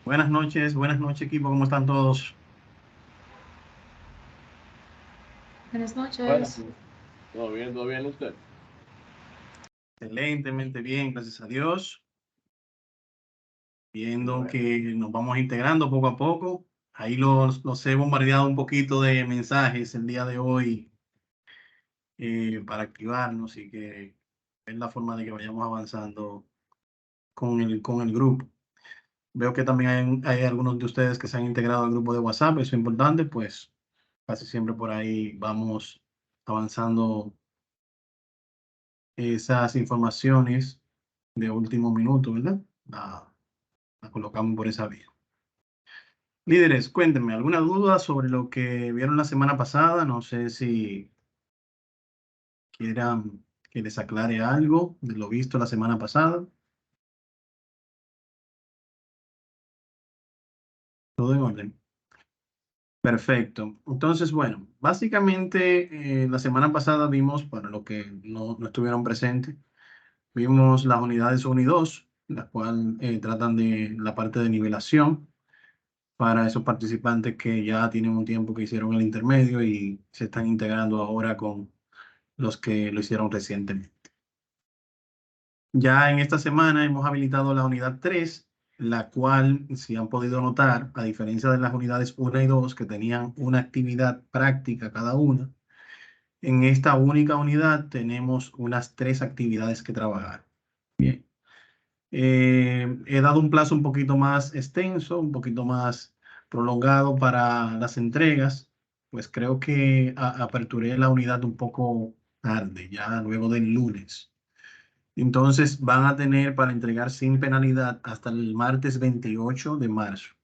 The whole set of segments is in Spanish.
Buenas noches equipo, ¿cómo están todos? Buenas Bueno, noches. todo bien usted. Excelentemente bien, gracias a Dios. Viendo que nos vamos integrando poco a poco. Ahí los he bombardeado un poquito de mensajes el día de hoy para activarnos y que es la forma de que vayamos avanzando con el grupo. Veo que también hay algunos de ustedes que se han integrado al grupo de WhatsApp, eso es importante, pues casi siempre por ahí vamos avanzando esas informaciones de último minuto, ¿verdad? La colocamos por esa vía. Líderes, cuéntenme, ¿alguna duda sobre lo que vieron la semana pasada? No sé si quieran que les aclare algo de lo visto la semana pasada. Todo en orden. Perfecto. Entonces, bueno, básicamente la semana pasada vimos, para los que no estuvieron presentes, vimos las unidades 1 y 2, las cuales tratan de la parte de nivelación para esos participantes que ya tienen un tiempo que hicieron el intermedio y se están integrando ahora con los que lo hicieron recientemente. Ya en esta semana hemos habilitado la unidad 3, la cual, si han podido notar, a diferencia de las unidades 1 y 2, que tenían una actividad práctica cada una, en esta única unidad tenemos unas 3 actividades que trabajar. Bien. He dado un plazo un poquito más extenso, un poquito más prolongado para las entregas, pues creo que aperturé la unidad un poco tarde, ya luego del lunes. Entonces van a tener para entregar sin penalidad hasta el martes 28 de marzo.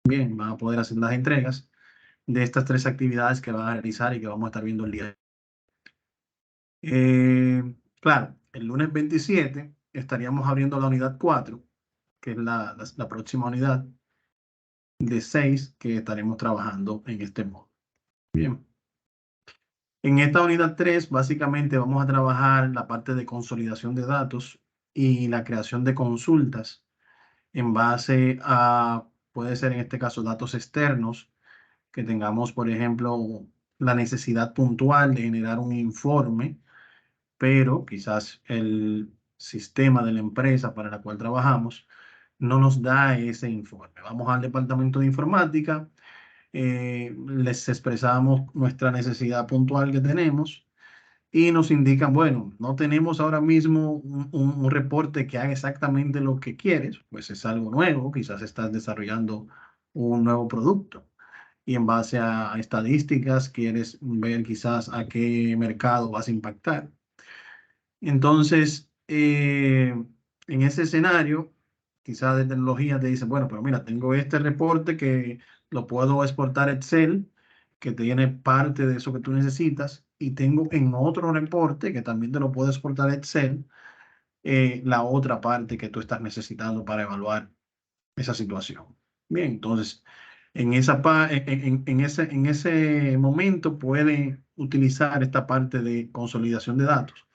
Bien, van a poder hacer las entregas de estas 3 actividades que van a realizar y que vamos a estar viendo el día. Claro, el lunes 27 estaríamos abriendo la unidad 4, que es la próxima unidad de 6 que estaremos trabajando en este modo. Bien. En esta unidad 3, básicamente vamos a trabajar la parte de consolidación de datos y la creación de consultas en base a, puede ser en este caso, datos externos, que tengamos, por ejemplo, la necesidad puntual de generar un informe, pero quizás el sistema de la empresa para la cual trabajamos no nos da ese informe. Vamos al departamento de informática, les expresamos nuestra necesidad puntual que tenemos y nos indican, bueno, no tenemos ahora mismo un reporte que haga exactamente lo que quieres, pues es algo nuevo, quizás estás desarrollando un nuevo producto y en base a estadísticas quieres ver quizás a qué mercado vas a impactar. Entonces, en ese escenario, quizás de tecnología te dice, bueno, pero mira, tengo este reporte que lo puedo exportar a Excel, que tiene parte de eso que tú necesitas, y tengo en otro reporte que también te lo puedo exportar a Excel, la otra parte que tú estás necesitando para evaluar esa situación. Bien, entonces, en ese momento puede utilizar esta parte de consolidación de datos.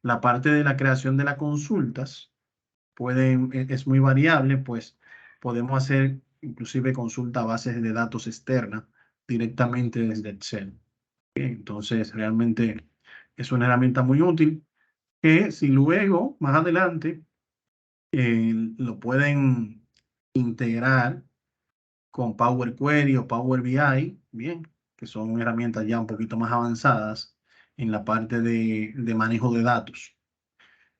La parte de la creación de las consultas es muy variable, pues podemos hacer inclusive consulta a bases de datos externas directamente desde Excel. Bien, entonces, realmente es una herramienta muy útil que si luego, más adelante, lo pueden integrar con Power Query o Power BI, bien, que son herramientas ya un poquito más avanzadas en la parte de manejo de datos.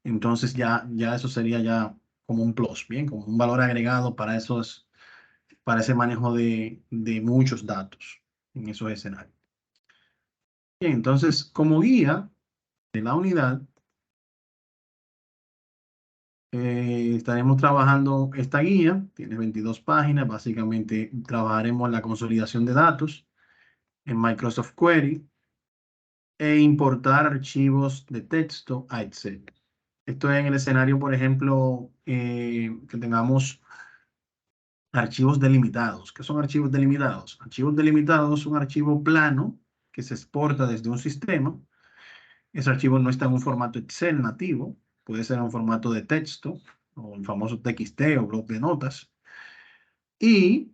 Entonces ya eso sería ya como un plus, bien, como un valor agregado para ese manejo de muchos datos en esos escenarios. Bien, entonces como guía de la unidad, estaremos trabajando esta guía, tiene 22 páginas, básicamente trabajaremos la consolidación de datos en Microsoft Query e importar archivos de texto a Excel. Esto es en el escenario, por ejemplo, que tengamos archivos delimitados. ¿Qué son archivos delimitados? Archivos delimitados es un archivo plano que se exporta desde un sistema. Ese archivo no está en un formato Excel nativo, puede ser en un formato de texto o el famoso TXT o bloc de notas. Y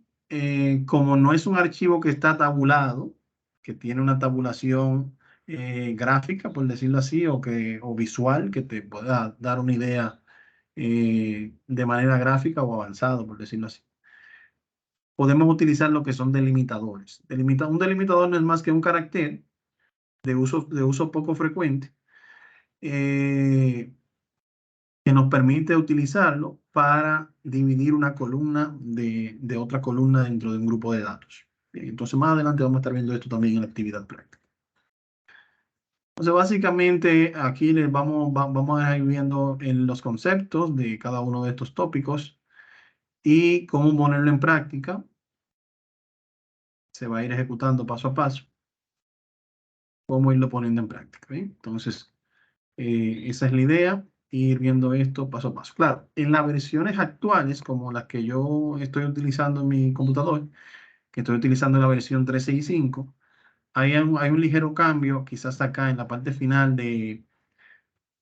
como no es un archivo que está tabulado, que tiene una tabulación gráfica, por decirlo así, o visual, que te pueda dar una idea de manera gráfica o avanzado, por decirlo así. Podemos utilizar lo que son delimitadores. Un delimitador no es más que un carácter de uso poco frecuente eh, que nos permite utilizarlo para dividir una columna de otra columna dentro de un grupo de datos. Bien, entonces, más adelante vamos a estar viendo esto también en la actividad práctica. Entonces, básicamente, aquí vamos a ir viendo los conceptos de cada uno de estos tópicos y cómo ponerlo en práctica. Se va a ir ejecutando paso a paso, cómo irlo poniendo en práctica. ¿Bien? Entonces, esa es la idea, ir viendo esto paso a paso. Claro, en las versiones actuales, como las que yo estoy utilizando en mi computador, que estoy utilizando la versión 365, hay un ligero cambio, quizás acá en la parte final de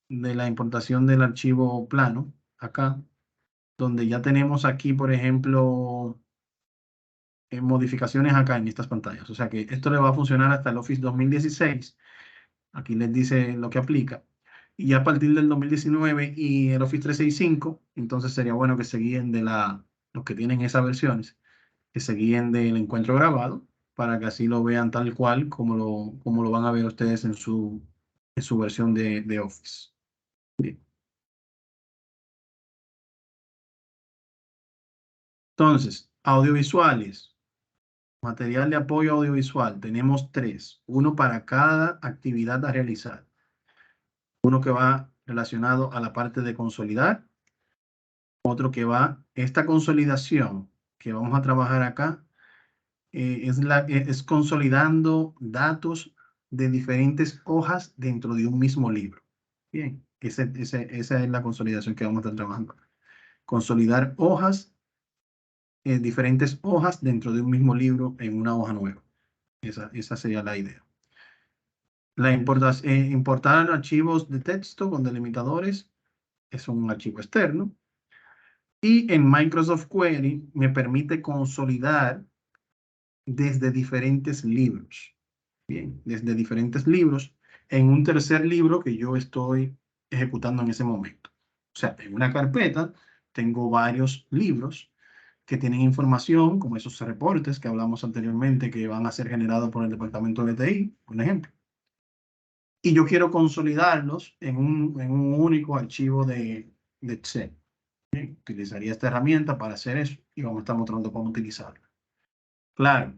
la importación del archivo plano, acá, donde ya tenemos aquí, por ejemplo, modificaciones acá en estas pantallas. O sea que esto le va a funcionar hasta el Office 2016. Aquí les dice lo que aplica. Y ya a partir del 2019 y el Office 365, entonces sería bueno que se guíen los que tienen esas versiones, que se guíen del encuentro grabado, para que así lo vean tal cual como lo van a ver ustedes en su versión de Office. Bien. Entonces, audiovisuales, material de apoyo audiovisual, tenemos 3, uno para cada actividad a realizar. Uno que va relacionado a la parte de consolidar, otro que va, esta consolidación que vamos a trabajar acá, es consolidando datos de diferentes hojas dentro de un mismo libro. Bien, esa es la consolidación que vamos a estar trabajando. Consolidar hojas, diferentes hojas dentro de un mismo libro en una hoja nueva. Esa sería la idea. Importar archivos de texto con delimitadores es un archivo externo. Y en Microsoft Query me permite consolidar desde diferentes libros. Bien, desde diferentes libros en un tercer libro que yo estoy ejecutando en ese momento. O sea, en una carpeta tengo varios libros que tienen información, como esos reportes que hablamos anteriormente, que van a ser generados por el departamento de TI, por ejemplo. Y yo quiero consolidarlos en un único archivo de Excel. Bien, utilizaría esta herramienta para hacer eso y vamos a estar mostrando cómo utilizarla. Claro,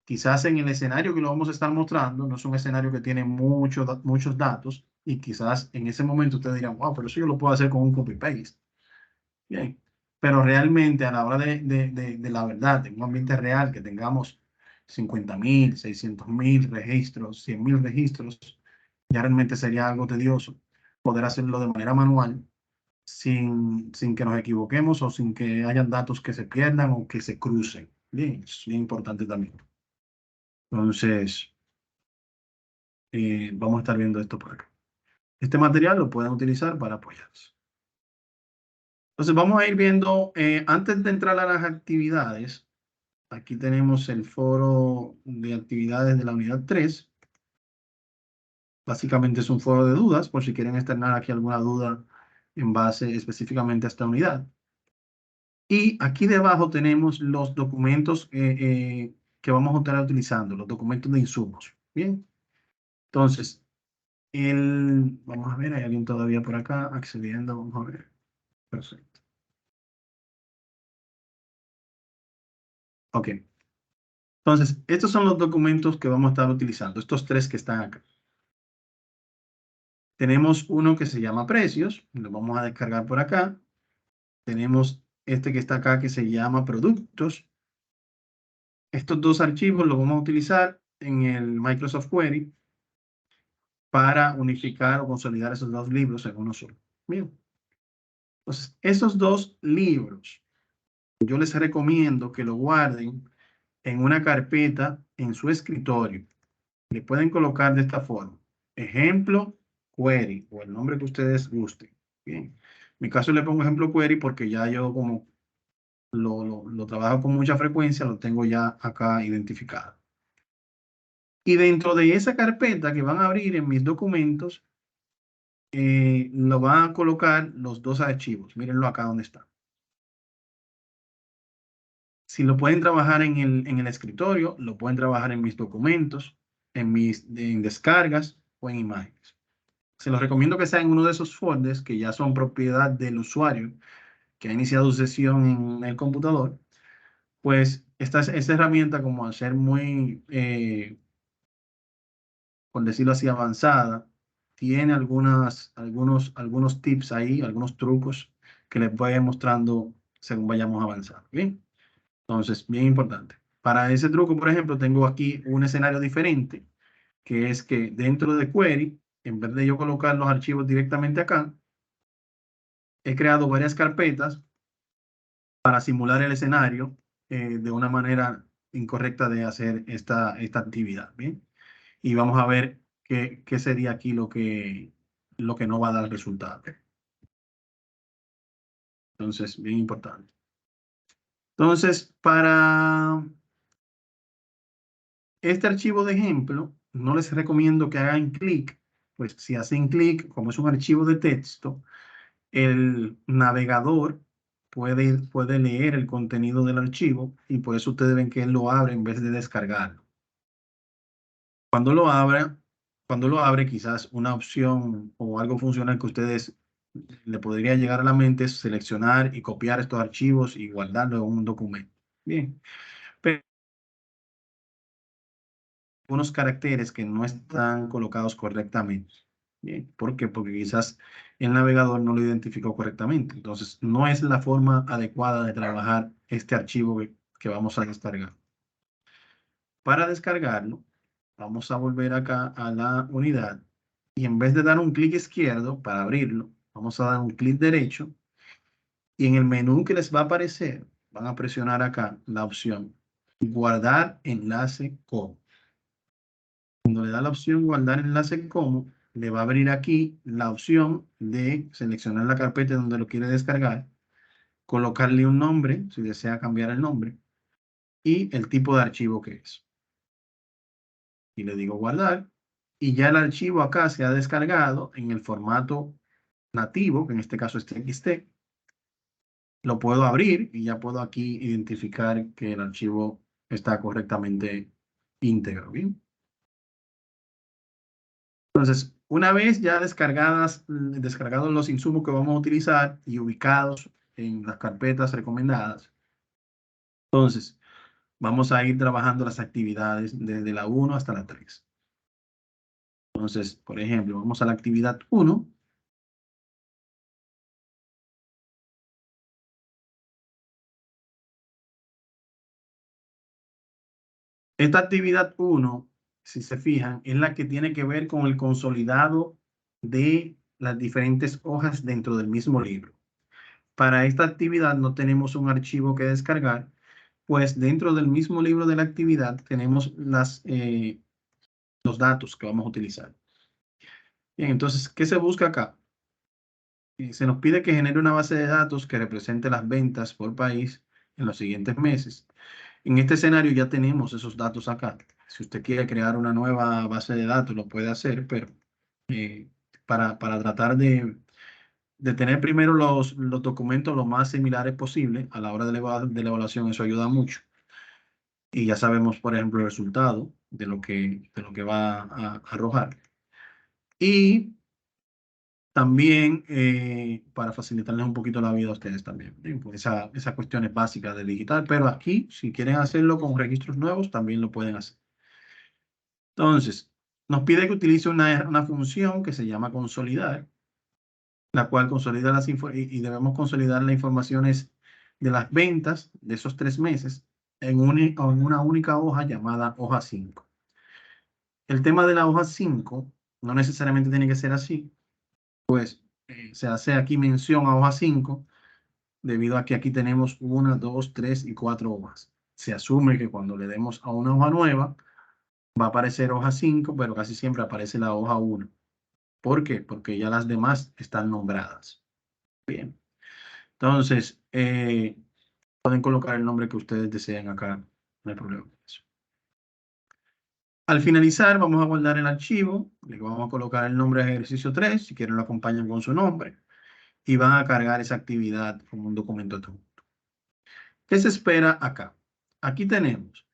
quizás en el escenario que lo vamos a estar mostrando, no es un escenario que tiene muchos datos y quizás en ese momento ustedes dirán, wow, pero eso yo lo puedo hacer con un copy-paste. Bien, pero realmente a la hora de la verdad, en un ambiente real, que tengamos 50.000, 600.000 registros, 100.000 registros, ya realmente sería algo tedioso poder hacerlo de manera manual sin que nos equivoquemos o sin que hayan datos que se pierdan o que se crucen. Bien, es bien importante también. Entonces, vamos a estar viendo esto por acá. Este material lo pueden utilizar para apoyarse. Entonces, vamos a ir viendo, antes de entrar a las actividades, aquí tenemos el foro de actividades de la unidad 3. Básicamente es un foro de dudas, por si quieren externar aquí alguna duda en base específicamente a esta unidad. Y aquí debajo tenemos los documentos que vamos a estar utilizando, los documentos de insumos. Bien, entonces, vamos a ver, hay alguien todavía por acá accediendo, vamos a ver. Perfecto. Ok. Entonces, estos son los documentos que vamos a estar utilizando, estos 3 que están acá. Tenemos uno que se llama precios, lo vamos a descargar por acá. Tenemos este que está acá que se llama productos. Estos 2 archivos los vamos a utilizar en el Microsoft Query para unificar o consolidar esos 2 libros en uno solo. Bien. Entonces, esos 2 libros, yo les recomiendo que lo guarden en una carpeta en su escritorio. Le pueden colocar de esta forma. Ejemplo, query, o el nombre que ustedes gusten. Bien. En mi caso le pongo ejemplo query porque ya yo como lo trabajo con mucha frecuencia, lo tengo ya acá identificado. Y dentro de esa carpeta que van a abrir en mis documentos, lo van a colocar los dos archivos. Mírenlo acá donde está. Si lo pueden trabajar en el escritorio, lo pueden trabajar en mis documentos, en descargas o en imágenes. Se los recomiendo que sea en uno de esos folders que ya son propiedad del usuario que ha iniciado su sesión en el computador. Pues esta herramienta, como al ser muy, por decirlo así, avanzada, tiene algunos tips ahí, algunos trucos que les voy a ir mostrando según vayamos avanzando. Bien, entonces, bien importante. Para ese truco, por ejemplo, tengo aquí un escenario diferente, que es que dentro de Query, en vez de yo colocar los archivos directamente acá, he creado varias carpetas para simular el escenario de una manera incorrecta de hacer esta actividad. Bien, y vamos a ver qué sería aquí lo que no va a dar resultado. Entonces, bien importante. Entonces, para este archivo de ejemplo, no les recomiendo que hagan clic, pues si hacen clic, como es un archivo de texto, el navegador puede leer el contenido del archivo y por eso ustedes ven que él lo abre en vez de descargarlo. Cuando lo abra, cuando lo abre, quizás una opción o algo funcional que ustedes le podría llegar a la mente es seleccionar y copiar estos archivos y guardarlo en un documento. Bien, pero unos caracteres que no están colocados correctamente. Bien, ¿por qué? Porque quizás el navegador no lo identificó correctamente. Entonces, no es la forma adecuada de trabajar este archivo que vamos a descargar. Para descargarlo, vamos a volver acá a la unidad y en vez de dar un clic izquierdo para abrirlo, vamos a dar un clic derecho y en el menú que les va a aparecer, van a presionar acá la opción guardar enlace como. Cuando le da la opción guardar enlace como, le va a abrir aquí la opción de seleccionar la carpeta donde lo quiere descargar, colocarle un nombre, si desea cambiar el nombre, y el tipo de archivo que es. Y le digo guardar, y ya el archivo acá se ha descargado en el formato nativo, que en este caso es TXT. Lo puedo abrir y ya puedo aquí identificar que el archivo está correctamente íntegro. Bien. Entonces, una vez ya descargados los insumos que vamos a utilizar y ubicados en las carpetas recomendadas, entonces vamos a ir trabajando las actividades desde la 1 hasta la 3. Entonces, por ejemplo, vamos a la actividad 1. Esta actividad 1, si se fijan, es la que tiene que ver con el consolidado de las diferentes hojas dentro del mismo libro. Para esta actividad no tenemos un archivo que descargar, pues dentro del mismo libro de la actividad tenemos los datos que vamos a utilizar. Bien, entonces, ¿qué se busca acá? Se nos pide que genere una base de datos que represente las ventas por país en los siguientes meses. En este escenario ya tenemos esos datos acá. Si usted quiere crear una nueva base de datos, lo puede hacer, pero eh, para tratar de tener primero los documentos lo más similares posible a la hora de la evaluación, eso ayuda mucho. Y ya sabemos, por ejemplo, el resultado de lo que va a arrojar. Y también para facilitarles un poquito la vida a ustedes también. Bien, pues esas cuestiones básicas de digital, pero aquí, si quieren hacerlo con registros nuevos, también lo pueden hacer. Entonces, nos pide que utilice una función que se llama consolidar, la cual consolida y debemos consolidar las informaciones de las ventas de esos 3 meses en una única hoja llamada hoja 5. El tema de la hoja 5 no necesariamente tiene que ser así, pues se hace aquí mención a hoja 5 debido a que aquí tenemos 1, 2, 3 y 4 hojas. Se asume que cuando le demos a una hoja nueva va a aparecer hoja 5, pero casi siempre aparece la hoja 1. ¿Por qué? Porque ya las demás están nombradas. Bien. Entonces, Pueden colocar el nombre que ustedes deseen acá, no hay problema con eso. Al finalizar, vamos a guardar el archivo, le vamos a colocar el nombre de ejercicio 3, si quieren lo acompañan con su nombre, y van a cargar esa actividad como un documento adjunto. ¿Qué se espera acá? Aquí tenemos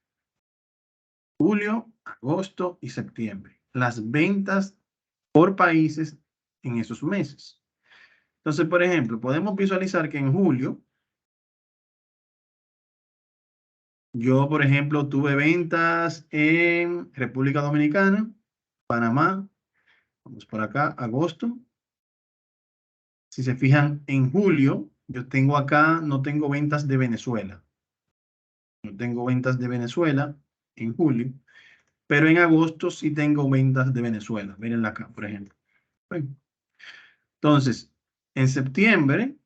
julio, agosto y septiembre, las ventas por países en esos meses. Entonces, por ejemplo, podemos visualizar que en julio, yo, por ejemplo, tuve ventas en República Dominicana, Panamá, vamos por acá, agosto. Si se fijan, en julio, yo tengo acá, no tengo ventas de Venezuela. No tengo ventas de Venezuela en julio, pero en agosto sí tengo ventas de Venezuela. Miren acá, por ejemplo. Bueno, entonces, en septiembre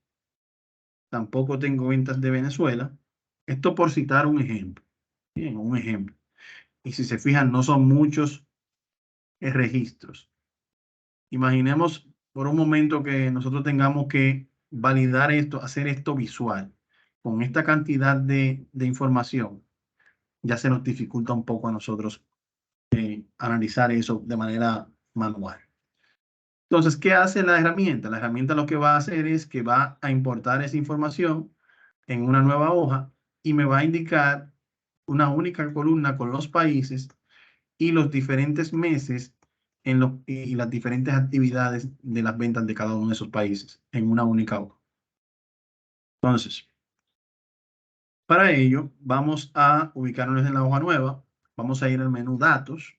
tampoco tengo ventas de Venezuela. Esto por citar un ejemplo. Bien, un ejemplo. Y si se fijan, no son muchos registros. Imaginemos por un momento que nosotros tengamos que validar esto, hacer esto visual. Con esta cantidad de información, ya se nos dificulta un poco a nosotros analizar eso de manera manual. Entonces, ¿qué hace la herramienta? La herramienta lo que va a hacer es que va a importar esa información en una nueva hoja y me va a indicar una única columna con los países y los diferentes meses y las diferentes actividades de las ventas de cada uno de esos países en una única hoja. Entonces, para ello, vamos a ubicarnos en la hoja nueva. Vamos a ir al menú Datos.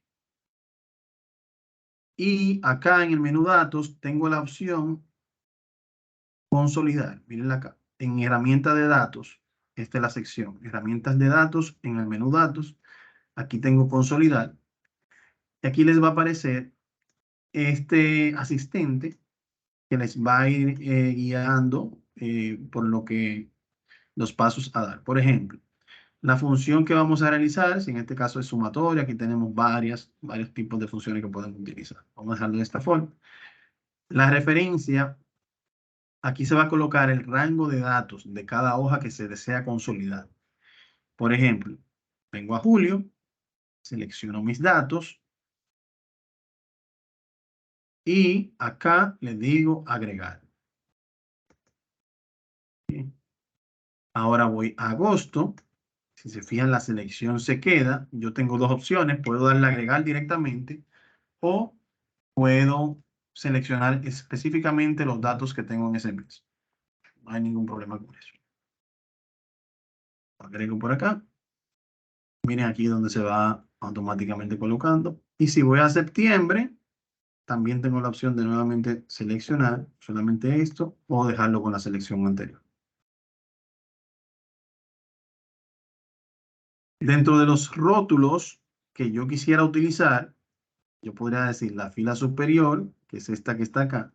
Y acá en el menú Datos tengo la opción Consolidar. Miren acá. En Herramienta de Datos, esta es la sección. Herramientas de Datos, en el menú Datos. Aquí tengo Consolidar. Y aquí les va a aparecer este asistente que les va a ir guiando por lo que los pasos a dar. Por ejemplo, la función que vamos a realizar, si en este caso es sumatoria, aquí tenemos varios tipos de funciones que podemos utilizar. Vamos a dejarlo de esta forma. La referencia, aquí se va a colocar el rango de datos de cada hoja que se desea consolidar. Por ejemplo, vengo a julio, selecciono mis datos y acá le digo agregar. Bien. Ahora voy a agosto. Si se fijan, la selección se queda. Yo tengo dos opciones. Puedo darle a agregar directamente o puedo seleccionar específicamente los datos que tengo en ese mes. No hay ningún problema con eso. Agrego por acá. Miren aquí donde se va automáticamente colocando. Y si voy a septiembre, también tengo la opción de nuevamente seleccionar solamente esto o dejarlo con la selección anterior. Dentro de los rótulos que yo quisiera utilizar, yo podría decir la fila superior, que es esta que está acá,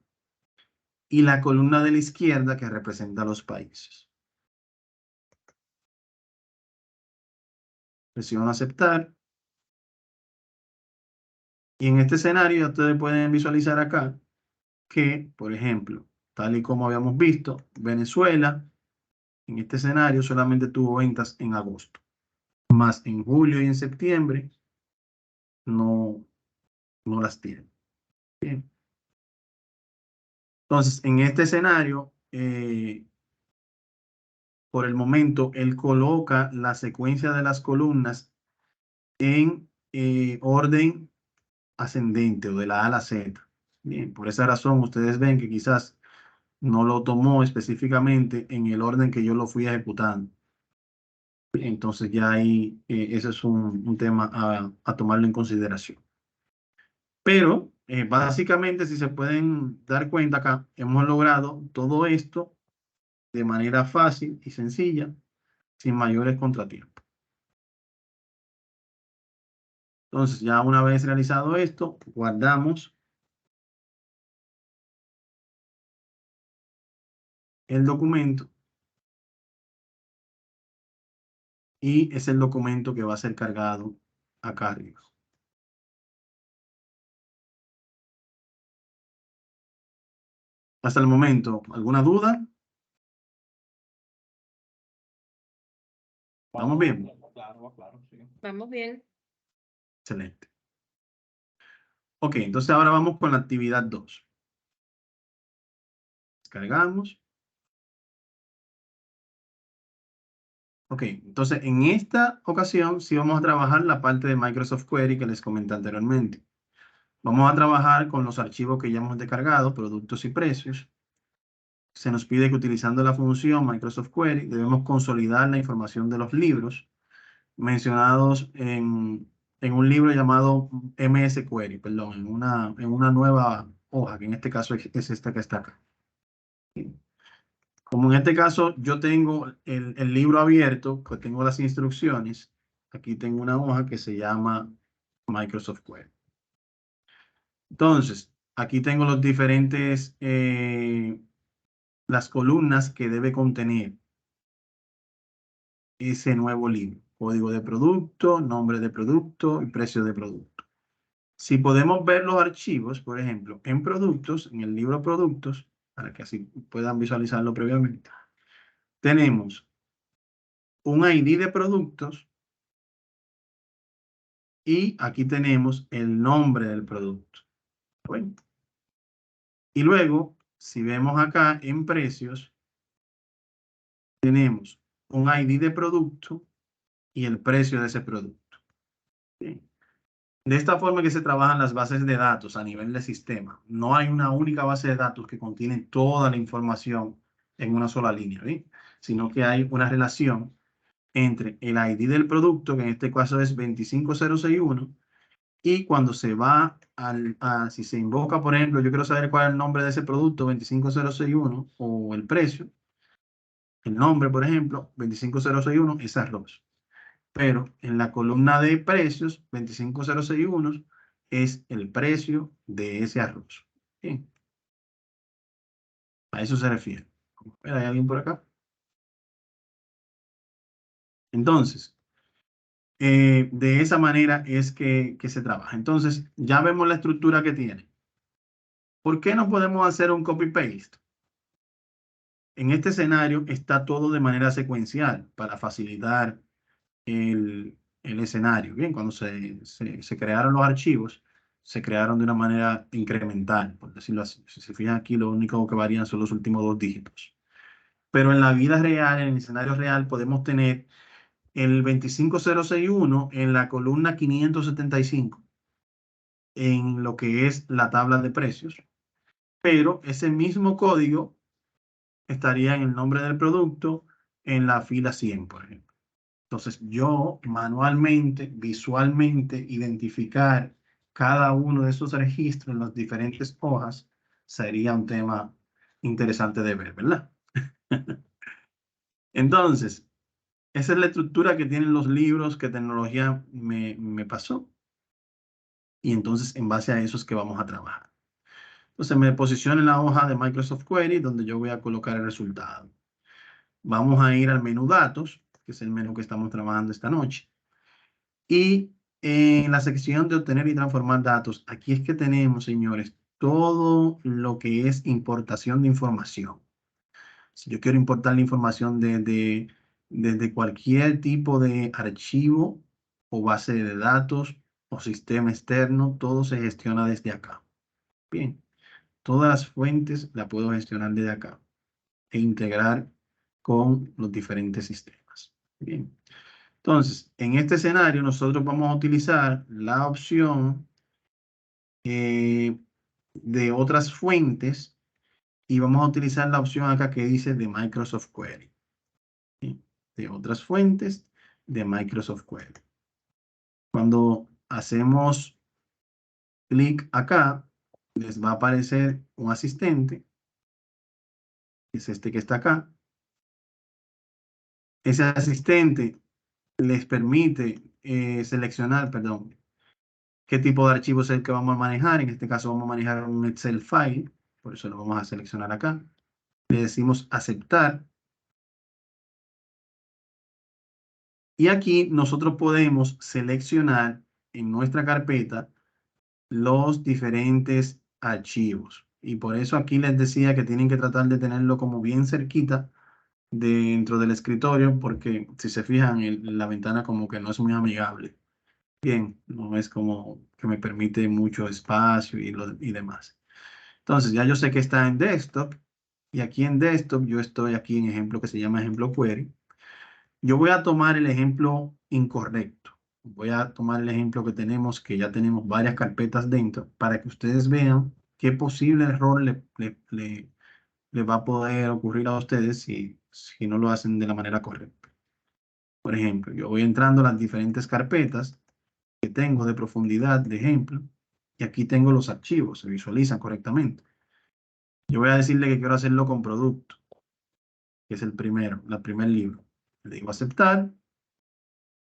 y la columna de la izquierda que representa los países. Presiono aceptar. Y en este escenario ustedes pueden visualizar acá que, por ejemplo, tal y como habíamos visto, Venezuela en este escenario solamente tuvo ventas en agosto, más en julio y en septiembre no, no las tiene. Bien. Entonces, en este escenario, por el momento, él coloca la secuencia de las columnas en orden ascendente o de la A a la Z. Bien, por esa razón ustedes ven que quizás no lo tomó específicamente en el orden que yo lo fui ejecutando. Entonces ya ahí ese es un tema a tomarlo en consideración. Pero básicamente, si se pueden dar cuenta acá, hemos logrado todo esto de manera fácil y sencilla, sin mayores contratiempos. Entonces, ya una vez realizado esto, guardamos el documento y es el documento que va a ser cargado acá arriba. Hasta el momento, ¿alguna duda? ¿Vamos bien? Claro, claro, sí. Vamos bien. Excelente. Ok, entonces ahora vamos con la actividad 2. Descargamos. Ok, entonces en esta ocasión sí vamos a trabajar la parte de Microsoft Query que les comenté anteriormente. Vamos a trabajar con los archivos que ya hemos descargado, productos y precios. Se nos pide que utilizando la función Microsoft Query debemos consolidar la información de los libros mencionados en un libro llamado MS Query, perdón, en una nueva hoja, que en este caso es esta que está acá. Como en este caso yo tengo el libro abierto, pues tengo las instrucciones, aquí tengo una hoja que se llama Microsoft Query. Entonces, aquí tengo los diferentes, las columnas que debe contener ese nuevo libro. Código de producto, nombre de producto y precio de producto. Si podemos ver los archivos, por ejemplo, en productos, en el libro productos, para que así puedan visualizarlo previamente, tenemos un ID de productos y aquí tenemos el nombre del producto. Bueno. Y luego, si vemos acá en precios, tenemos un ID de producto y el precio de ese producto. Bien. De esta forma que se trabajan las bases de datos a nivel de sistema. No hay una única base de datos que contiene toda la información en una sola línea, ¿sí? Sino que hay una relación entre el ID del producto, que en este caso es 25061, y cuando se va si se invoca, por ejemplo, yo quiero saber cuál es el nombre de ese producto, 25061, o el precio, el nombre, por ejemplo, 25061 es arroz. Pero en la columna de precios, 25061 es el precio de ese arroz. Bien. A eso se refiere. ¿Hay alguien por acá? Entonces, de esa manera es que se trabaja. Entonces, ya vemos la estructura que tiene. ¿Por qué no podemos hacer un copy-paste? En este escenario está todo de manera secuencial para facilitar el escenario. Bien, cuando se crearon los archivos, se crearon de una manera incremental, por decirlo así. Si se fijan aquí, lo único que varían son los últimos 2 dígitos. Pero en la vida real, en el escenario real, podemos tener el 25061 en la columna 575, en lo que es la tabla de precios. Pero ese mismo código estaría en el nombre del producto en la fila 100, por ejemplo. Entonces, yo manualmente, visualmente, identificar cada uno de esos registros en las diferentes hojas sería un tema interesante de ver, ¿verdad? Entonces, esa es la estructura que tienen los libros que tecnología me pasó. Y entonces, en base a eso es que vamos a trabajar. Entonces, me posiciono en la hoja de Microsoft Query, donde yo voy a colocar el resultado. Vamos a ir al menú Datos, que es el menú que estamos trabajando esta noche. Y en la sección de obtener y transformar datos, aquí es que tenemos, señores, todo lo que es importación de información. Si yo quiero importar la información desde cualquier tipo de archivo o base de datos o sistema externo, todo se gestiona desde acá. Bien, todas las fuentes las puedo gestionar desde acá e integrar con los diferentes sistemas. Bien. Entonces, en este escenario nosotros vamos a utilizar la opción de otras fuentes y vamos a utilizar la opción acá que dice de Microsoft Query. ¿Sí? De otras fuentes de Microsoft Query. Cuando hacemos clic acá, les va a aparecer un asistente, que es este que está acá. Ese asistente les permite seleccionar, perdón, qué tipo de archivo es el que vamos a manejar. En este caso vamos a manejar un Excel file, por eso lo vamos a seleccionar acá. Le decimos aceptar. Y aquí nosotros podemos seleccionar en nuestra carpeta los diferentes archivos. Y por eso aquí les decía que tienen que tratar de tenerlo como bien cerquita dentro del escritorio, porque si se fijan, la ventana como que no es muy amigable. Bien, no es como que me permite mucho espacio y demás. Entonces, ya yo sé que está en desktop, y aquí en desktop yo estoy aquí en ejemplo que se llama ejemplo query. Yo voy a tomar el ejemplo incorrecto. Voy a tomar el ejemplo que tenemos, que ya tenemos varias carpetas dentro, para que ustedes vean qué posible error le va a poder ocurrir a ustedes si no lo hacen de la manera correcta. Por ejemplo, yo voy entrando a las diferentes carpetas que tengo de profundidad, de ejemplo, y aquí tengo los archivos, se visualizan correctamente. Yo voy a decirle que quiero hacerlo con producto, que es el primero, el primer libro. Le digo aceptar.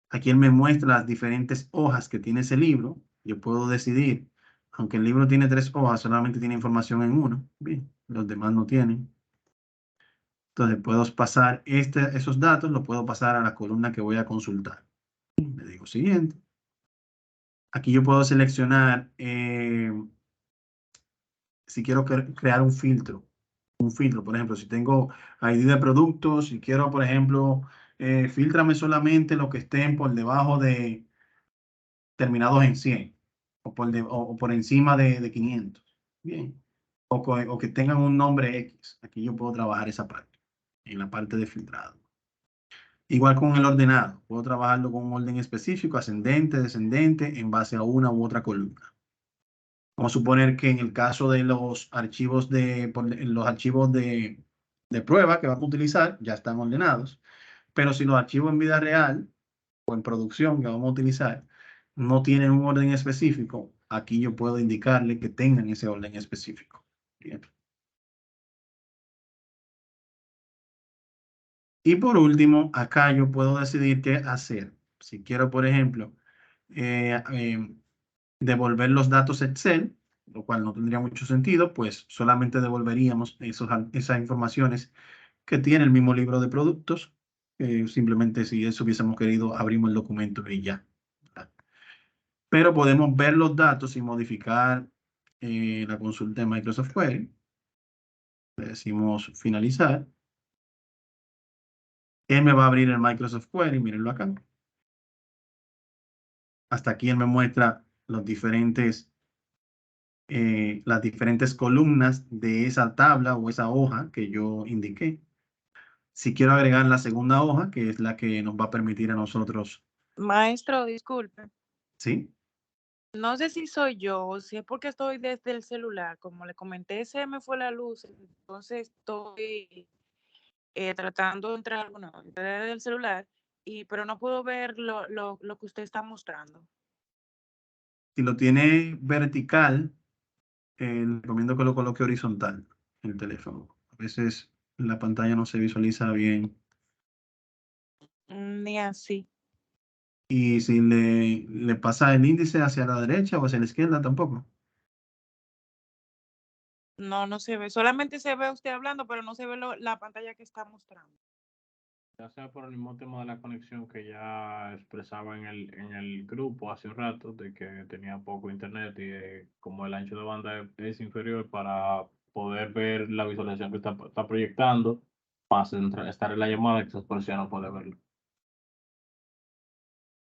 Aquí él me muestra las diferentes hojas que tiene ese libro. Yo puedo decidir, aunque el libro tiene 3 hojas, solamente tiene información en uno. Bien, los demás no tienen. Entonces puedo pasar esos datos, los puedo pasar a la columna que voy a consultar. Le digo siguiente. Aquí yo puedo seleccionar si quiero crear un filtro. Un filtro, por ejemplo, si tengo ID de productos, si quiero, por ejemplo, filtrame solamente lo que estén por debajo de terminados en 100 o por encima de 500. Bien. O que tengan un nombre X. Aquí yo puedo trabajar esa parte, en la parte de filtrado. Igual con el ordenado. Puedo trabajarlo con un orden específico, ascendente, descendente, en base a una u otra columna. Vamos a suponer que en el caso de los archivos de prueba que vamos a utilizar, ya están ordenados. Pero si los archivos en vida real o en producción que vamos a utilizar no tienen un orden específico, aquí yo puedo indicarle que tengan ese orden específico. Bien. Y por último, acá yo puedo decidir qué hacer. Si quiero, por ejemplo, devolver los datos Excel, lo cual no tendría mucho sentido, pues solamente devolveríamos esas informaciones que tiene el mismo libro de productos. Simplemente si eso hubiésemos querido, abrimos el documento y ya. Pero podemos ver los datos y modificar la consulta de Microsoft Query. Le decimos finalizar. Él me va a abrir el Microsoft Query, mírenlo acá. Hasta aquí él me muestra las diferentes columnas de esa tabla o esa hoja que yo indiqué. Si quiero agregar la segunda hoja, que es la que nos va a permitir a nosotros, Maestro, disculpe. ¿sí? No sé si soy yo o si es porque estoy desde el celular. Como le comenté, se me fue la luz. Entonces estoy tratando de entrar, bueno, desde el celular, pero no puedo ver lo que usted está mostrando. Si lo tiene vertical, le recomiendo que lo coloque horizontal en el teléfono. A veces la pantalla no se visualiza bien. Ni así. Y si le pasa el índice hacia la derecha o hacia la izquierda, tampoco. No, no se ve. Solamente se ve usted hablando, pero no se ve la pantalla que está mostrando. Ya sea por el mismo tema de la conexión que ya expresaba en el grupo hace un rato, de que tenía poco internet y como el ancho de banda es inferior para poder ver la visualización que está proyectando, más estar en la llamada, que por eso ya no puede verlo.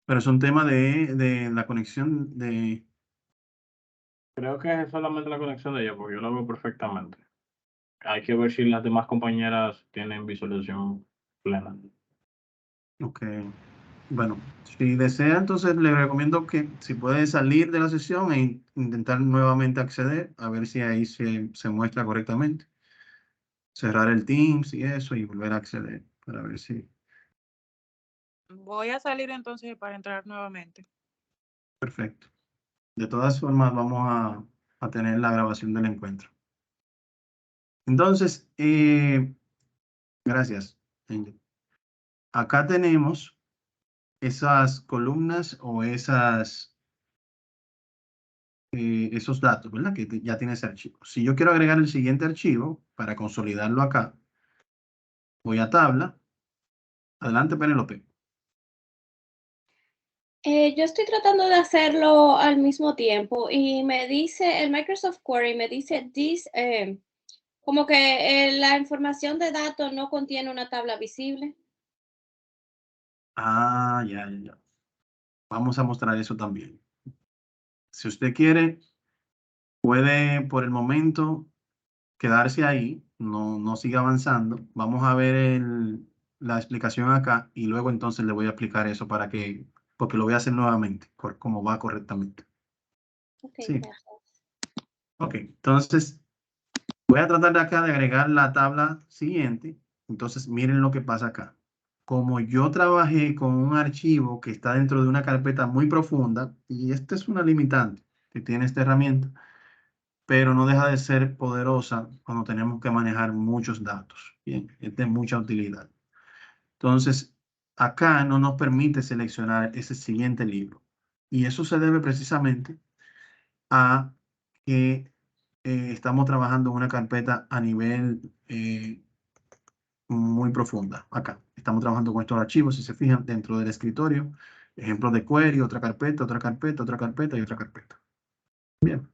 Pero es un tema de la conexión de... Creo que es solamente la conexión de ella, porque yo lo veo perfectamente. Hay que ver si las demás compañeras tienen visualización plena. Ok. Bueno, si desea, entonces le recomiendo que si puede salir de la sesión e intentar nuevamente acceder, a ver si ahí se muestra correctamente. Cerrar el Teams y eso y volver a acceder para ver si... Voy a salir entonces para entrar nuevamente. Perfecto. De todas formas, vamos a tener la grabación del encuentro. Entonces, gracias, Angel. Acá tenemos esas columnas o esos datos, ¿verdad? Que ya tiene ese archivo. Si yo quiero agregar el siguiente archivo para consolidarlo acá, voy a tabla. Adelante, Penélope. Yo estoy tratando de hacerlo al mismo tiempo y me dice, el Microsoft Query me dice, Como que la información de datos no contiene una tabla visible. Ah, ya. Vamos a mostrar eso también. Si usted quiere, puede por el momento quedarse ahí, no siga avanzando. Vamos a ver la explicación acá y luego entonces le voy a explicar eso porque lo voy a hacer nuevamente, como va correctamente. Ok, Sí. gracias. Ok, entonces voy a tratar de acá de agregar la tabla siguiente. Entonces miren lo que pasa acá. Como yo trabajé con un archivo que está dentro de una carpeta muy profunda, y esta es una limitante que tiene esta herramienta, pero no deja de ser poderosa cuando tenemos que manejar muchos datos. Bien, es de mucha utilidad. Entonces, acá no nos permite seleccionar ese siguiente libro. Y eso se debe precisamente a que estamos trabajando en una carpeta a nivel muy profunda. Acá estamos trabajando con estos archivos, si se fijan, dentro del escritorio. Ejemplo de query, otra carpeta, otra carpeta, otra carpeta y otra carpeta. Bien.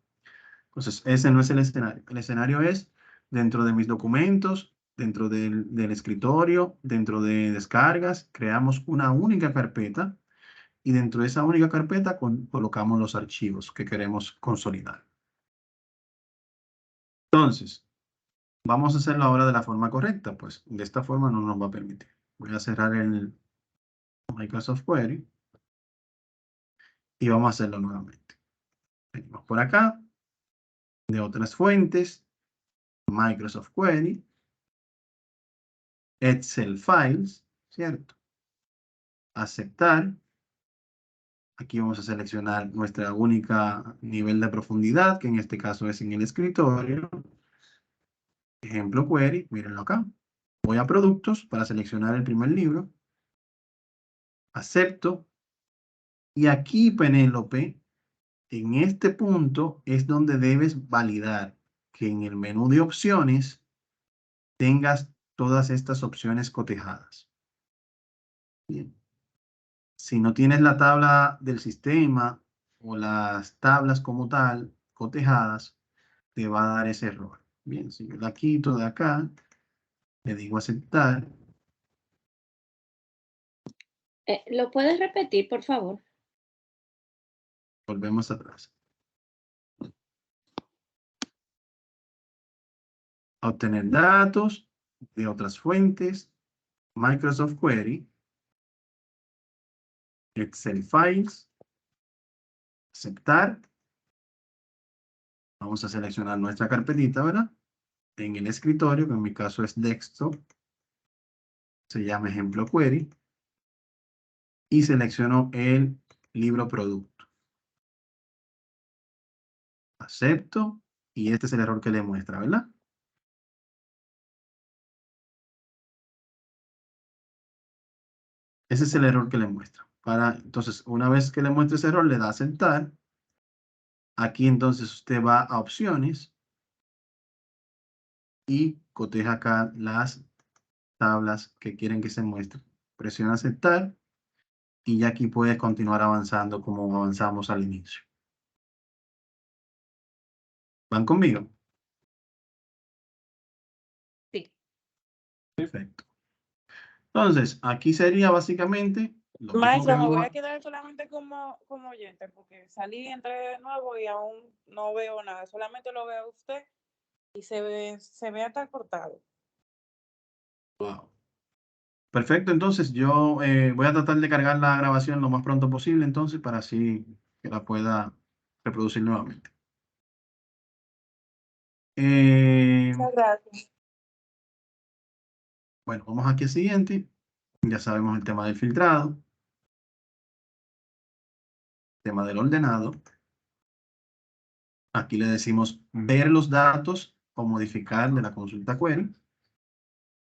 Entonces, ese no es el escenario. El escenario es dentro de mis documentos, dentro del escritorio, dentro de descargas, creamos una única carpeta y dentro de esa única carpeta colocamos los archivos que queremos consolidar. Entonces, vamos a hacerlo ahora de la forma correcta, pues de esta forma no nos va a permitir. Voy a cerrar el Microsoft Query y vamos a hacerlo nuevamente. Venimos por acá, de otras fuentes, Microsoft Query, Excel Files, ¿cierto? Aceptar. Aquí vamos a seleccionar nuestra única nivel de profundidad, que en este caso es en el escritorio. Ejemplo query, mírenlo acá. Voy a productos para seleccionar el primer libro. Acepto. Y aquí, Penélope, en este punto es donde debes validar que en el menú de opciones tengas todas estas opciones cotejadas. Bien. Si no tienes la tabla del sistema o las tablas como tal cotejadas, te va a dar ese error. Bien, si yo la quito de acá, le digo aceptar. ¿Lo puedes repetir, por favor? Volvemos atrás. Obtener datos de otras fuentes, Microsoft Query, Excel Files, aceptar. Vamos a seleccionar nuestra carpetita, ¿verdad? En el escritorio, que en mi caso es desktop, se llama ejemplo query, y selecciono el libro producto. Acepto, y este es el error que le muestra, ¿verdad? Ese es el error que le muestra. Entonces, una vez que le muestre ese error, le da a aceptar. Aquí entonces usted va a opciones y coteja acá las tablas que quieren que se muestren. Presiona aceptar y ya aquí puedes continuar avanzando como avanzamos al inicio. ¿Van conmigo? Sí. Perfecto. Entonces, aquí sería básicamente lo mismo que Maestra, me voy vamos a quedar solamente como oyente porque salí, entré de nuevo y aún no veo nada. Solamente lo veo a usted y se ve hasta cortado. Wow. Perfecto, entonces yo voy a tratar de cargar la grabación lo más pronto posible, entonces, para así que la pueda reproducir nuevamente. Muchas gracias. Bueno, vamos aquí al siguiente. Ya sabemos el tema del filtrado, tema del ordenado. Aquí le decimos ver los datos o modificar de la consulta query.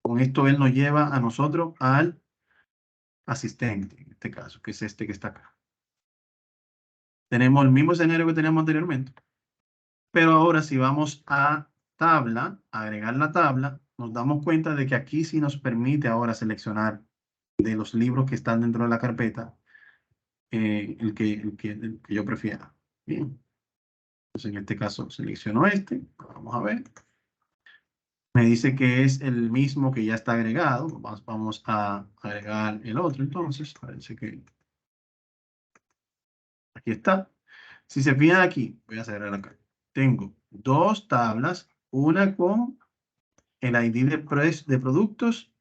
Con esto él nos lleva a nosotros al asistente, en este caso, que es este que está acá. Tenemos el mismo escenario que teníamos anteriormente. Pero ahora si vamos a tabla, agregar la tabla, nos damos cuenta de que aquí sí nos permite ahora seleccionar de los libros que están dentro de la carpeta el que yo prefiera. Bien. Entonces en este caso selecciono este. Vamos a ver. Me dice que es el mismo que ya está agregado. Vamos a agregar el otro entonces. Parece que aquí está. Si se fijan aquí, voy a cerrar acá. Tengo dos tablas, una con el ID de productos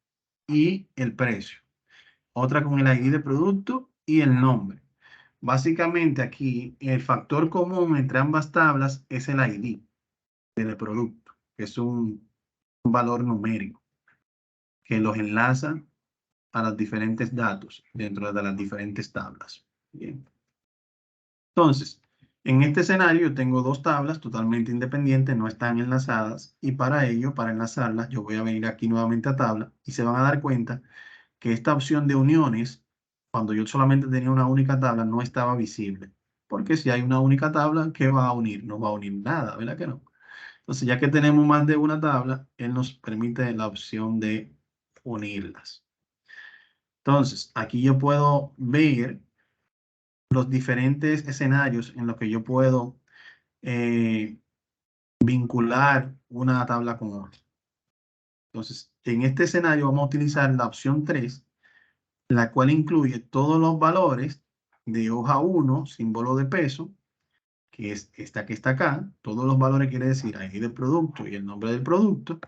y el precio. Otra con el ID de producto y el nombre. Básicamente aquí el factor común entre ambas tablas es el ID del producto, que es un valor numérico que los enlaza a los diferentes datos dentro de las diferentes tablas. Bien. Entonces, en este escenario tengo dos tablas totalmente independientes, no están enlazadas, y para ello, para enlazarlas, yo voy a venir aquí nuevamente a tabla y se van a dar cuenta que esta opción de uniones, cuando yo solamente tenía una única tabla, no estaba visible. Porque si hay una única tabla, ¿qué va a unir? No va a unir nada, ¿verdad que no? Entonces, ya que tenemos más de una tabla, él nos permite la opción de unirlas. Entonces, aquí yo puedo ver los diferentes escenarios en los que yo puedo vincular una tabla con otra. Entonces, en este escenario vamos a utilizar la opción 3, la cual incluye todos los valores de hoja 1, símbolo de peso, que es esta que está acá. Todos los valores quiere decir ID del producto y el nombre del producto.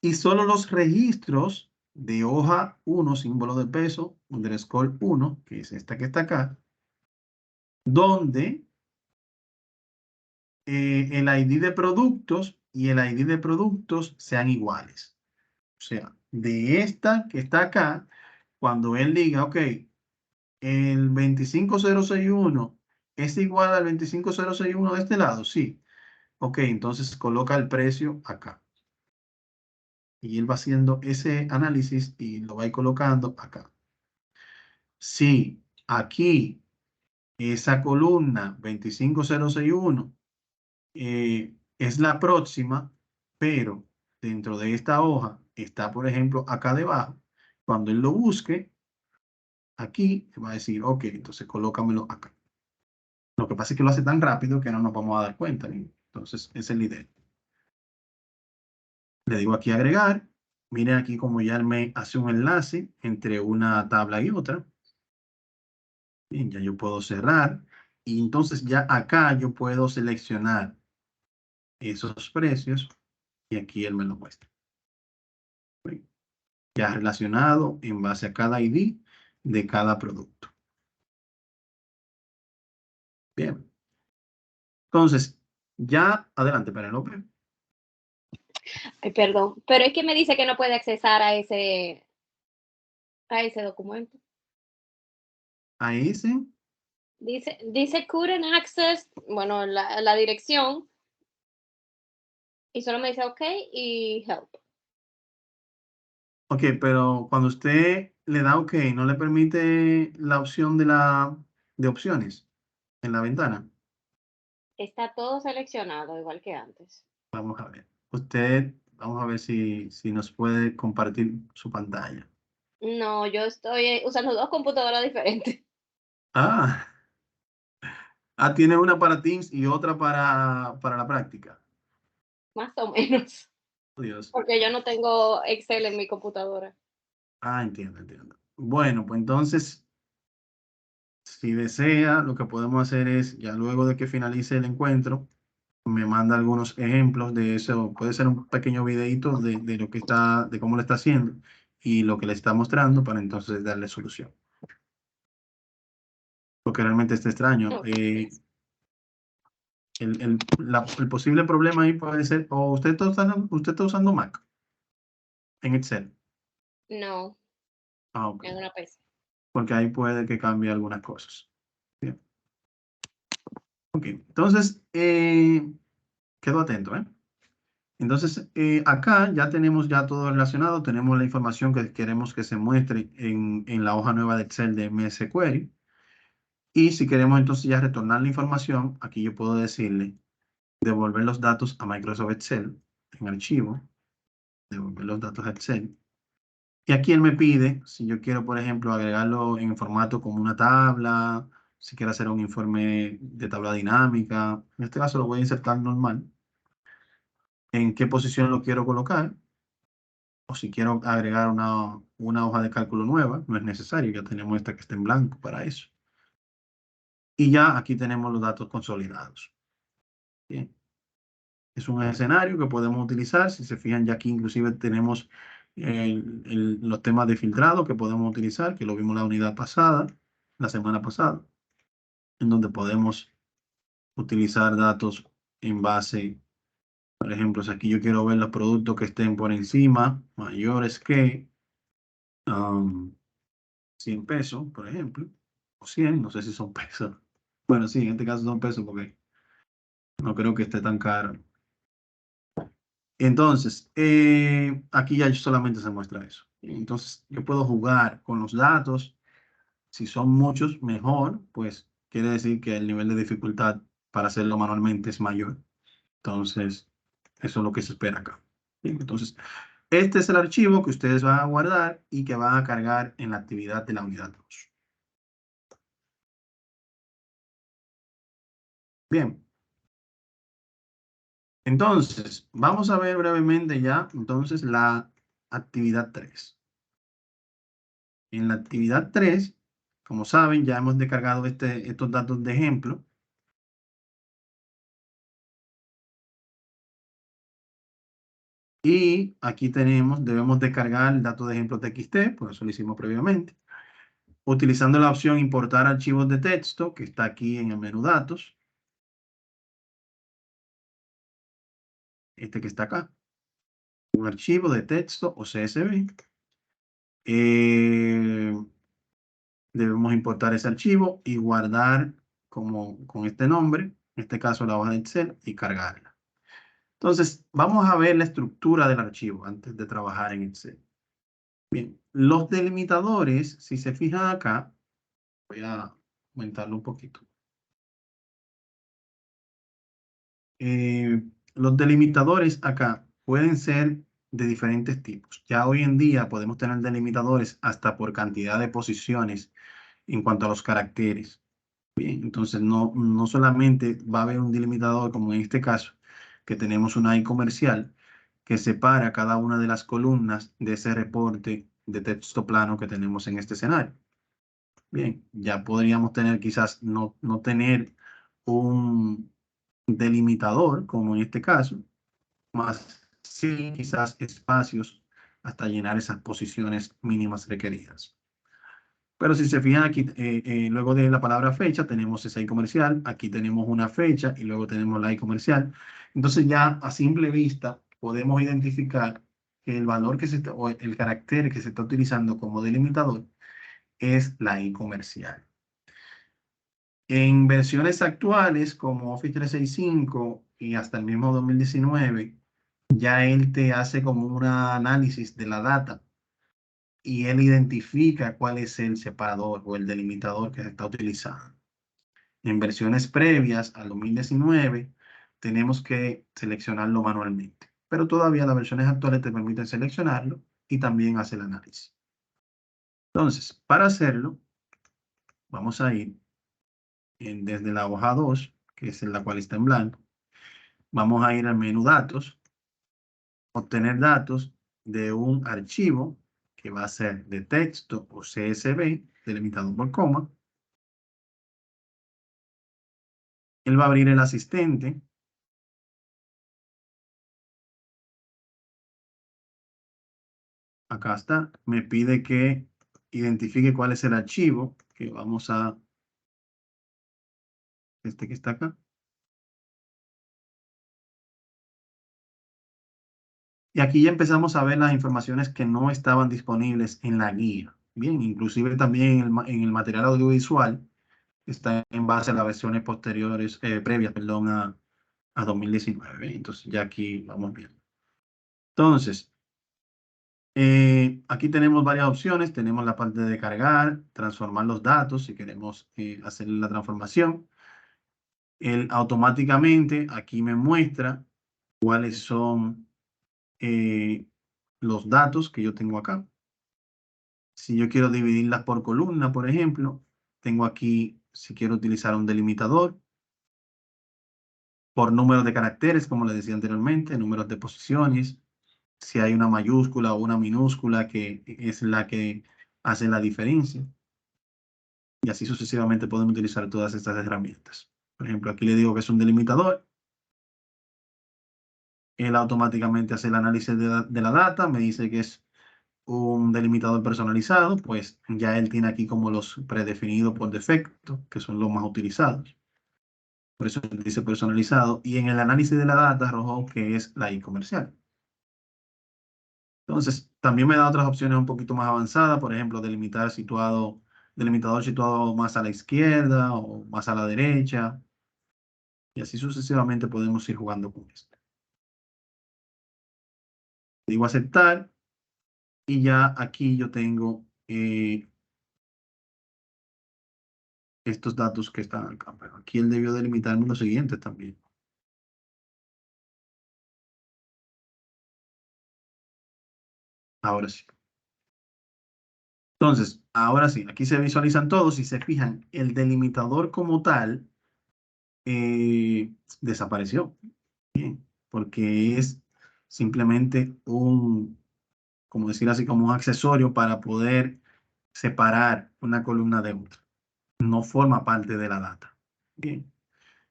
Y solo los registros de hoja 1, símbolo de peso, underscore 1, que es esta que está acá, donde el ID de productos y el ID de productos sean iguales. O sea, de esta que está acá, cuando él diga, ok, el 25061 es igual al 25061 de este lado, sí. Ok, entonces coloca el precio acá. Y él va haciendo ese análisis y lo va a ir colocando acá. Si aquí esa columna 25061 es la próxima, pero dentro de esta hoja está, por ejemplo, acá debajo. Cuando él lo busque, aquí va a decir, ok, entonces colócamelo acá. Lo que pasa es que lo hace tan rápido que no nos vamos a dar cuenta. Entonces, esa es la idea. Le digo aquí agregar. Miren aquí como ya me hace un enlace entre una tabla y otra. Bien, ya yo puedo cerrar. Y entonces ya acá yo puedo seleccionar esos precios y aquí él me lo muestra. Bien, ya relacionado en base a cada ID de cada producto. Bien. Entonces, ya adelante, Penélope. Ay, perdón, pero es que me dice que no puede accesar a ese documento. A ese. Dice couldn't access, bueno, la dirección, y solo me dice OK y help. Ok, pero cuando usted le da OK, no le permite la opción de opciones en la ventana. Está todo seleccionado, igual que antes. Vamos a ver. Vamos a ver si nos puede compartir su pantalla. No, yo estoy usando dos computadoras diferentes. Ah, tiene una para Teams y otra para la práctica. Más o menos. Oh, Dios. Porque yo no tengo Excel en mi computadora. Entiendo. Bueno, pues entonces, si desea, lo que podemos hacer es, ya luego de que finalice el encuentro, me manda algunos ejemplos de eso. Puede ser un pequeño videito de lo que está, de cómo lo está haciendo y lo que le está mostrando para entonces darle solución. Porque realmente está extraño. Okay. El posible problema ahí puede ser, o usted está usando Mac en Excel. No, Ok. en una PC. Porque ahí puede que cambie algunas cosas. Bien. Ok, entonces, quedo atento, ¿eh? Entonces, acá ya tenemos ya todo relacionado, tenemos la información que queremos que se muestre en la hoja nueva de Excel de MS Query. Y si queremos entonces ya retornar la información, aquí yo puedo decirle devolver los datos a Microsoft Excel en archivo, devolver los datos a Excel. Y aquí él me pide si yo quiero, por ejemplo, agregarlo en formato como una tabla, si quiero hacer un informe de tabla dinámica. En este caso lo voy a insertar normal. en qué posición lo quiero colocar, o si quiero agregar una hoja de cálculo nueva, no es necesario, ya tenemos esta que está en blanco para eso. Y ya aquí tenemos los datos consolidados. Bien. Es un escenario que podemos utilizar. Si se fijan, ya aquí inclusive tenemos los temas de filtrado que podemos utilizar, que lo vimos la unidad pasada, la semana pasada, en donde podemos utilizar datos en base, por ejemplo, si aquí yo quiero ver los productos que estén por encima, mayores que 100 pesos, por ejemplo, o 100, no sé si son pesos. Bueno, sí, en este caso son pesos porque no creo que esté tan caro. Entonces, aquí ya solamente se muestra eso. Entonces, yo puedo jugar con los datos. Si son muchos, mejor, pues quiere decir que el nivel de dificultad para hacerlo manualmente es mayor. Entonces, eso es lo que se espera acá. Bien, entonces, este es el archivo que ustedes van a guardar y que van a cargar en la actividad de la unidad 2. Bien. Entonces, vamos a ver brevemente ya, entonces, la actividad 3. En la actividad 3, como saben, ya hemos descargado estos datos de ejemplo. Y aquí debemos descargar el dato de ejemplo TXT, por eso lo hicimos previamente, utilizando la opción importar archivos de texto, que está aquí en el menú datos. Este que está acá. Un archivo de texto o CSV. Debemos importar ese archivo y guardar con este nombre, en este caso la hoja de Excel, y cargarla. Entonces, vamos a ver la estructura del archivo antes de trabajar en Excel. Bien, los delimitadores, si se fijan acá, voy a aumentarlo un poquito. Los delimitadores acá pueden ser de diferentes tipos. Ya hoy en día podemos tener delimitadores hasta por cantidad de posiciones en cuanto a los caracteres. Bien, entonces no solamente va a haber un delimitador como en este caso, que tenemos una I comercial que separa cada una de las columnas de ese reporte de texto plano que tenemos en este escenario. Bien, ya podríamos tener quizás no tener un delimitador, como en este caso, más sí quizás espacios hasta llenar esas posiciones mínimas requeridas. Pero si se fijan aquí, luego de la palabra fecha, tenemos esa I comercial, aquí tenemos una fecha y luego tenemos la I comercial. Entonces ya a simple vista podemos identificar que el valor que o el carácter que se está utilizando como delimitador es la I comercial. En versiones actuales como Office 365 y hasta el mismo 2019, ya él te hace como un análisis de la data y él identifica cuál es el separador o el delimitador que se está utilizando. En versiones previas al 2019, tenemos que seleccionarlo manualmente, pero todavía las versiones actuales te permiten seleccionarlo y también hace el análisis. Entonces, para hacerlo, vamos a ir desde la hoja 2, que es la cual está en blanco. Vamos a ir al menú datos, obtener datos de un archivo que va a ser de texto o CSV, delimitado por coma. Él va a abrir el asistente. Acá está. Me pide que identifique cuál es el archivo que vamos a... Este que está acá. Y aquí ya empezamos a ver las informaciones que no estaban disponibles en la guía. Bien, inclusive también en el material audiovisual está en base a las versiones posteriores, previas, perdón, a 2019. Entonces ya aquí vamos bien. Entonces, aquí tenemos varias opciones. Tenemos la parte de cargar, transformar los datos si queremos hacer la transformación. Él automáticamente aquí me muestra cuáles son los datos que yo tengo acá. Si yo quiero dividirlas por columna, por ejemplo, tengo aquí, si quiero utilizar un delimitador, por números de caracteres, como les decía anteriormente, números de posiciones, si hay una mayúscula o una minúscula que es la que hace la diferencia. Y así sucesivamente podemos utilizar todas estas herramientas. Por ejemplo, aquí le digo que es un delimitador. Él automáticamente hace el análisis de la data, me dice que es un delimitador personalizado, pues ya él tiene aquí como los predefinidos por defecto, que son los más utilizados. Por eso dice personalizado. Y en el análisis de la data arrojó que es la I comercial. Entonces, también me da otras opciones un poquito más avanzadas, por ejemplo, delimitador situado más a la izquierda o más a la derecha. Y así sucesivamente podemos ir jugando con esto. Digo aceptar y ya aquí yo tengo estos datos que están acá. Pero aquí él debió delimitarme los siguientes también. Ahora sí. Entonces, ahora sí, aquí se visualizan todos. Si se fijan, el delimitador como tal desapareció. Bien, porque es simplemente como decir así, como un accesorio para poder separar una columna de otra. No forma parte de la data. Bien.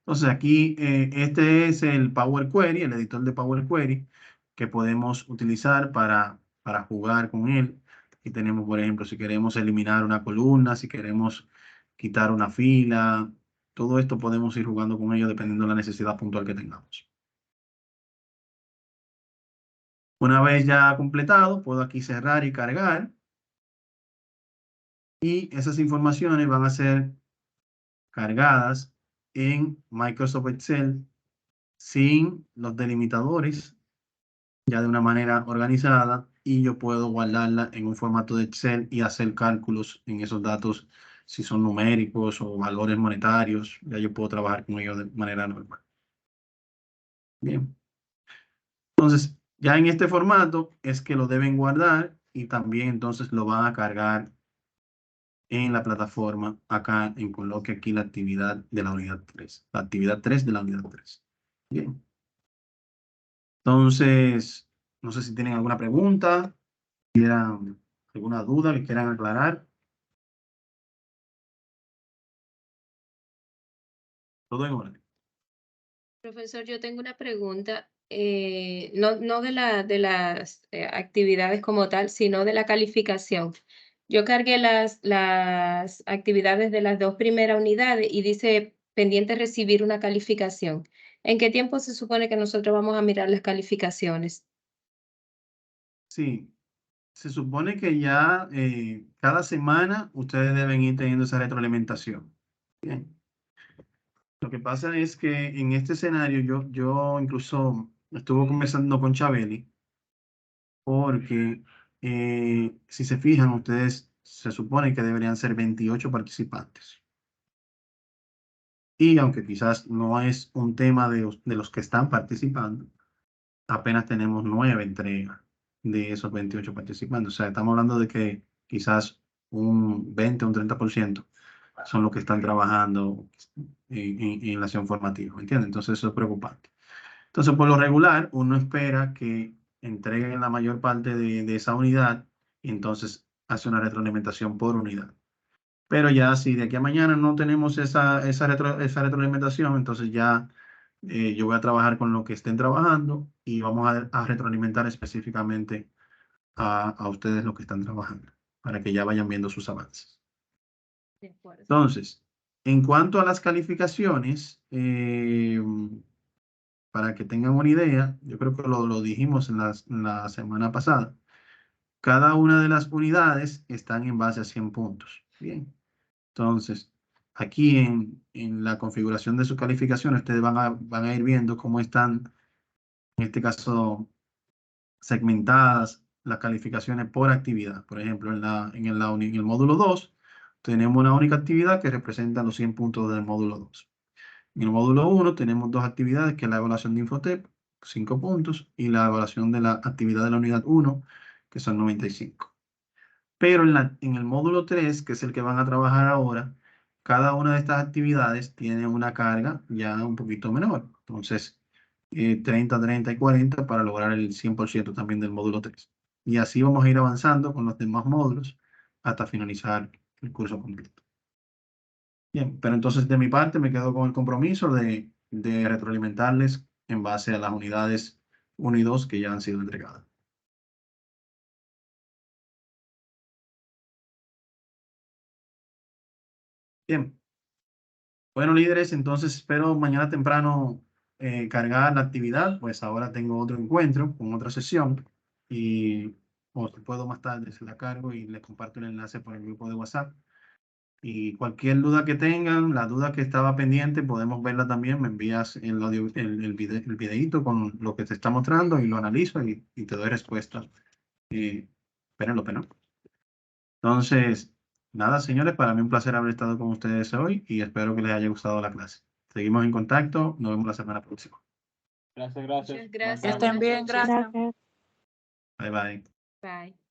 Entonces aquí, este es el Power Query, el editor de Power Query, que podemos utilizar para jugar con él. Aquí tenemos, por ejemplo, si queremos eliminar una columna, si queremos quitar una fila, todo esto podemos ir jugando con ello dependiendo de la necesidad puntual que tengamos. Una vez ya completado, puedo aquí cerrar y cargar. Y esas informaciones van a ser cargadas en Microsoft Excel sin los delimitadores, ya de una manera organizada, y yo puedo guardarla en un formato de Excel y hacer cálculos en esos datos, si son numéricos o valores monetarios, ya yo puedo trabajar con ellos de manera normal. Bien. Entonces, ya en este formato es que lo deben guardar y también entonces lo van a cargar en la plataforma acá en coloque aquí la actividad de la unidad 3. La actividad 3 de la unidad 3. Bien. Entonces, no sé si tienen alguna pregunta, quieran alguna duda que quieran aclarar. Todo en orden. Profesor, yo tengo una pregunta, no de las actividades como tal, sino de la calificación. Yo cargué las actividades de las 2 primeras unidades y dice pendiente recibir una calificación. ¿En qué tiempo se supone que nosotros vamos a mirar las calificaciones? Sí, se supone que ya cada semana ustedes deben ir teniendo esa retroalimentación. Bien. Lo que pasa es que en este escenario yo incluso estuve conversando con Chabeli porque si se fijan ustedes se supone que deberían ser 28 participantes. Y aunque quizás no es un tema de los que están participando, apenas tenemos 9 entregas de esos 28 participantes. O sea, estamos hablando de que quizás un 20 o un 30% son los que están trabajando en la acción formativa, ¿me entiendes? Entonces eso es preocupante. Entonces, por lo regular, uno espera que entreguen la mayor parte de esa unidad y entonces hace una retroalimentación por unidad. Pero ya si de aquí a mañana no tenemos esa retroalimentación, entonces ya yo voy a trabajar con lo que estén trabajando y vamos a retroalimentar específicamente a ustedes lo que están trabajando para que ya vayan viendo sus avances. De acuerdo. Entonces, en cuanto a las calificaciones, para que tengan una idea, yo creo que lo dijimos en la semana pasada, cada una de las unidades están en base a 100 puntos. Bien. Entonces, aquí en la configuración de su calificación, ustedes van a ir viendo cómo están, en este caso, segmentadas las calificaciones por actividad. Por ejemplo, en el módulo 2, tenemos una única actividad que representa los 100 puntos del módulo 2. En el módulo 1 tenemos dos actividades, que es la evaluación de Infotep, 5 puntos, y la evaluación de la actividad de la unidad 1, que son 95. Pero en el módulo 3, que es el que van a trabajar ahora, cada una de estas actividades tiene una carga ya un poquito menor. Entonces, 30, 30 y 40 para lograr el 100% también del módulo 3. Y así vamos a ir avanzando con los demás módulos hasta finalizar el curso completo. Bien, pero entonces de mi parte me quedo con el compromiso de retroalimentarles en base a las unidades 1 y 2 que ya han sido entregadas. Bien. Bueno, líderes, entonces espero mañana temprano cargar la actividad, pues ahora tengo otro encuentro con otra sesión y o si puedo más tarde se la cargo y les comparto el enlace por el grupo de WhatsApp. Y cualquier duda que tengan, la duda que estaba pendiente, podemos verla también, me envías el videíto con lo que te está mostrando y lo analizo y te doy respuesta. Espérenlo, pero no. Entonces, nada, señores, para mí un placer haber estado con ustedes hoy y espero que les haya gustado la clase. Seguimos en contacto, nos vemos la semana próxima. Gracias, gracias. Muchas gracias. Que estén bien, Buenas noches. gracias. Bye, bye. Bye.